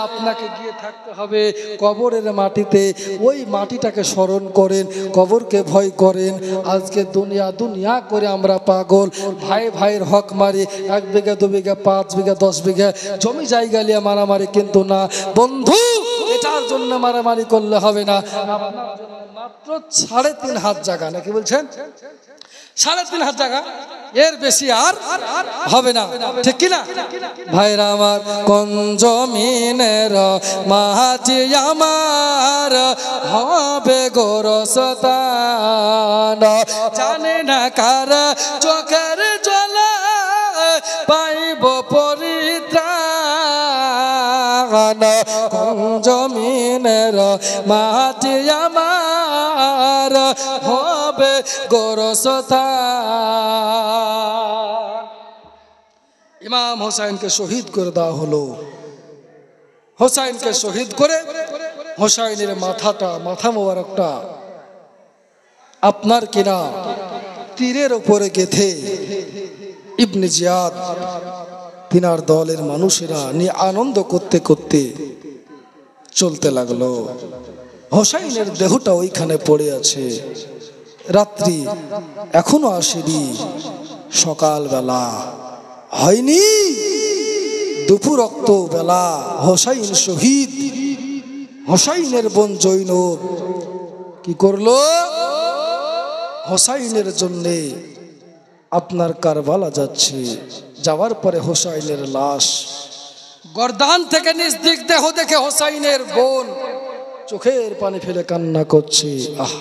আপনাকে গিয়ে থাকতে হবে, কবরের মাটিতে। ওই মাটিটাকে স্মরণ করেন, কবরকে ভয় করেন। আজকে দুনিয়া দুনিয়া করে আমরা পাগল, ভাই ভাইয়ের হক মারি, 1 বিঘা 2 বিঘা 5 বিঘা 10 বিঘা জমি জায়গা নিয়ে মারামারি। কিন্তু না বন্ধু, এটার জন্য মারামারি করলে হবে না। মাত্র 3.5 হাত জায়গা, নাকি বলছেন? 3.5 হাত জায়গা, এর বেশি আর হবে না, ঠিক কিনা ভাইরা আমার? কোন জমিনের মাটি আমার হবে গোরস্থান, জানে না কার চোখের জলে পাইব পরিত্রাণ। কোন জমিনের মাটি আমার হবে গোরস্থান। ইমাম হোসাইনকে শহীদ করে দেওয়া হলো। হোসাইনকে শহীদ করে হোসাইনের মাথা মোবারকটা আপনার কিনা তীরের উপরে গেথে ইবনে জিয়াদ তিনার দলের মানুষেরা নিয়ে আনন্দ করতে করতে চলতে লাগলো। হোসাইনের দেহটা ওইখানে পড়ে আছে। রাত্রি এখনো আসেনি, সকালবেলা হয়নি, দুপুর রক্ত বেলা। হোসাইন শহীদ। হোসাইনের বোন জৈনব কি করলো? হোসাইনের জন্যে আপনার কারবালা যাচ্ছে, যাওয়ার পরে হোসাইনের লাশ গর্দান থেকে নিজ দিক দেহ দেখে হোসাইনের বোন চোখের পানি ফেলে কান্না করছে। আহ,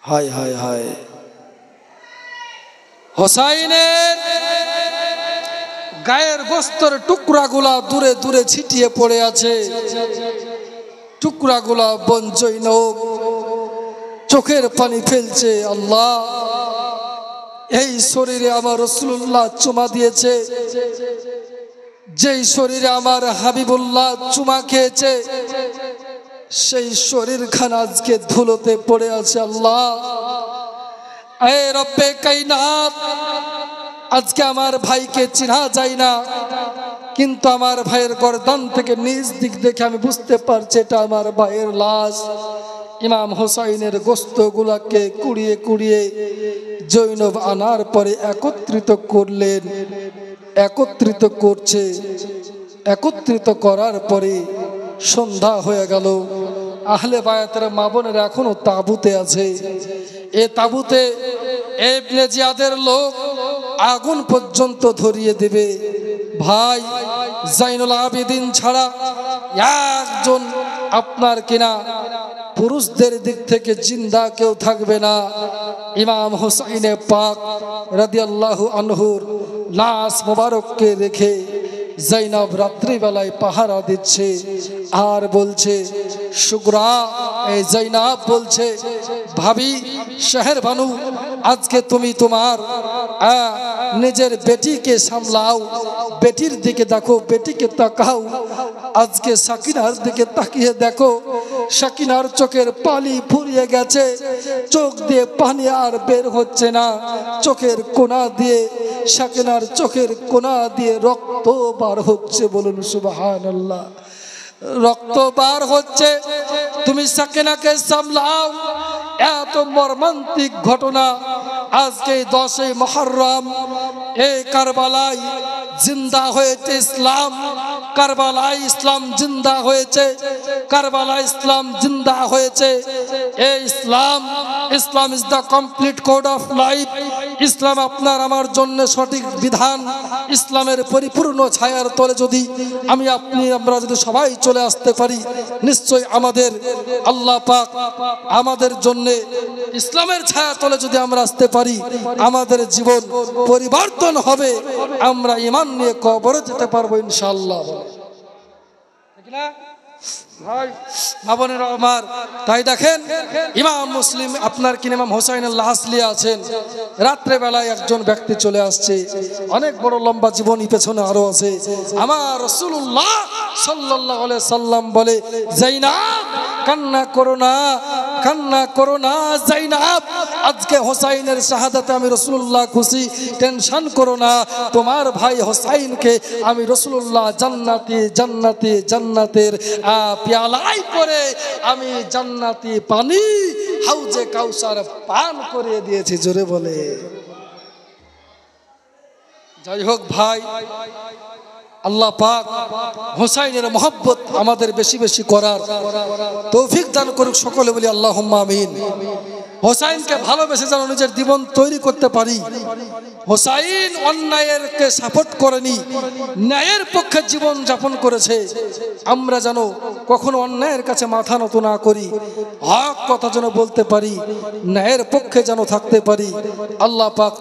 হায় হায় হায়। হোসাইনের গায়ের গোস্তের টুকরাগুলা দূরে দূরে ছিটিয়ে পড়ে আছে, টুকরাগুলা বঞ্চৈন চোখের পানি ফেলছে। আল্লাহ, এই শরীরে আমার রাসূলুল্লাহ চুমা দিয়েছে, যেই শরীরে আমার হাবিবুল্লাহ চুমা খেয়েছে, সেই শরীর খানা আজকে ধুলোতে পড়ে আছে। আল্লাহ, এ রব্বে কায়নাত, আজকে আমার ভাইকে চিনা যায় না, কিন্তু আমার ভাইয়ের গর্দান থেকে নিজ দিক দেখে আমি বুঝতে পারছি এটা আমার ভাইয়ের লাশ। ইমাম হোসাইনের গোস্তগুলাকে কুড়িয়ে কুড়িয়ে জৈনব আনার পরে একত্রিত করলেন, একত্রিত করছে। একত্রিত করার পরে সন্ধ্যা হয়ে গেল। আহলে বায়াতের মা বোনেরা এখনো তাঁবুতে আছে। এ তাঁবুতে ইবনে জিয়াদের লোক আগুন পর্যন্ত ধরিয়ে দেবে। ভাই, জাইনুল আবেদিন ছাড়া একজন আপনার কিনা পুরুষদের দিক থেকে জিন্দা কেউ থাকবে না। ইমাম হুসাইনে পাক রাদিয়াল্লাহু আনহুর লাশ মোবারককে রেখে জাইনাব রাত্রিবেলায় পাহারা দিচ্ছে আর বলছে, শুকরা, এই জাইনাব বলছে, ভাবি শহর বানু, আজকে তুমি তোমার নিজের বেটিকে সামলাও, বেটির দিকে দেখো, বেটিকে তাকাও। আজকে সাকিনার দিকে তাকিয়ে দেখো, সাকিনার চোখের পানি ফুরিয়ে গেছে, চোখ দিয়ে পানি আর বের হচ্ছে না, চোখের কোনা দিয়ে, সাকিনার চোখের কোনা দিয়ে রক্ত বার হচ্ছে। বলুন সুবহানাল্লাহ। রক্ত বার হচ্ছে, তুমি সাকিনাকে সামলাও। এত মর্মান্তিক ঘটনা আজকে 10ই মুহররম এই কারবালায় জিন্দা হয়েছে ইসলাম। কারবালায় ইসলাম জিন্দা হয়েছে, কারবালায় ইসলাম জিন্দা হয়েছে। এই ইসলাম, Islam is the complete code of life. ইসলাম আপনার আমার জন্য সঠিক বিধান। ইসলামের পরিপূর্ণ ছায়ার তলে যদি আমি আপনি আমরা যদি সবাই চলে আসতে পারি, নিশ্চয় আমাদের আল্লাহ পাক আমাদের জন্য ইসলামের ছায়া তলে যদি আমরা আসতে পারি, আমাদের জীবন পরিবর্তন হবে। আমরা ঈমান নিয়ে কবরে যেতে পারবো ইনশাআল্লাহ। ঠিক না ভাই, মা বোনেরা আমার? তাই দেখেন, ইমাম মুসলিম আপনার কিনে ইমাম হোসাইনের লাশ নিয়ে আছেন। রাত্রে বেলায় একজন ব্যক্তি চলে আসছে, অনেক বড় লম্বা জীবনী পেছনে আরো আছে। আমার রাসূলুল্লাহ সাল্লাল্লাহু আলাইহি সাল্লাম বলে, জাইনাব কান্না করো না, কান্না করো না জাইনাব, আজকে হোসাইনের শাহাদাতে আমি রাসূলুল্লাহ খুশি, টেনশন করো না। তোমার ভাই হোসাইনকে আমি রাসূলুল্লাহ জান্নাতি জান্নাতি জান্নাতের পেয়ালাই করে আমি জান্নাতি পানি হাউজে কাউসার পান করে দিয়েছি। জোরে বলে। যাই হোক ভাই, আল্লাহ পাক হোসাইনের মহব্বত আমাদের বেশি বেশি করার তৌফিক দান করুক। সকলে বলি আল্লাহুম্মা আমিন। হোসাইনকে ভালোবেসে যেন নিজের জীবন তৈরি করতে পারি। হোসাইন অন্যায়েরকে সাপোর্ট করেনি, ন্যায়ের পক্ষে জীবন যাপন করেছে। আমরা যেন কখনো অন্যায়ের কাছে মাথা নত না করি, হক কথা যেন বলতে পারি, ন্যায়ের পক্ষে যেন থাকতে পারি। আল্লাহ পাক